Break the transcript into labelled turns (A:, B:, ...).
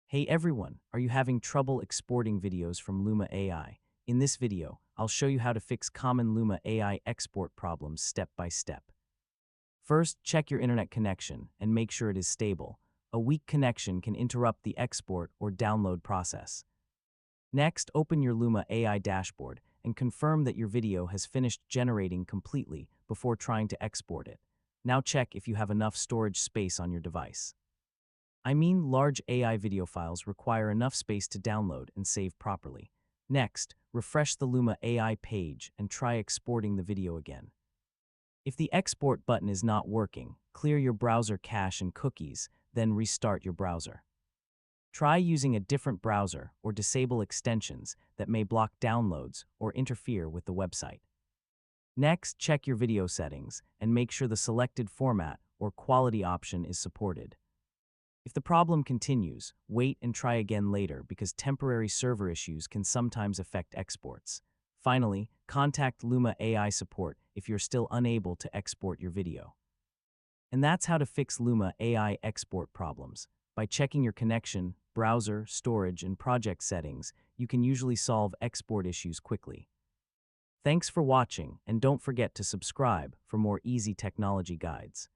A: Hey everyone, are you having trouble exporting videos from Luma AI? In this video, I'll show you how to fix common Luma AI export problems step by step. First, check your internet connection and make sure it is stable. A weak connection can interrupt the export or download process. Next, open your Luma AI dashboard and confirm that your video has finished generating completely before trying to export it. Now check if you have enough storage space on your device. I mean, large AI video files require enough space to download and save properly. Next, refresh the Luma AI page and try exporting the video again. If the export button is not working, clear your browser cache and cookies, then restart your browser. Try using a different browser or disable extensions that may block downloads or interfere with the website. Next, check your video settings and make sure the selected format or quality option is supported. If the problem continues, wait and try again later because temporary server issues can sometimes affect exports. Finally, contact Luma AI support if you're still unable to export your video. And that's how to fix Luma AI export problems. By checking your connection, browser, storage, and project settings, you can usually solve export issues quickly. Thanks for watching, and don't forget to subscribe for more easy technology guides.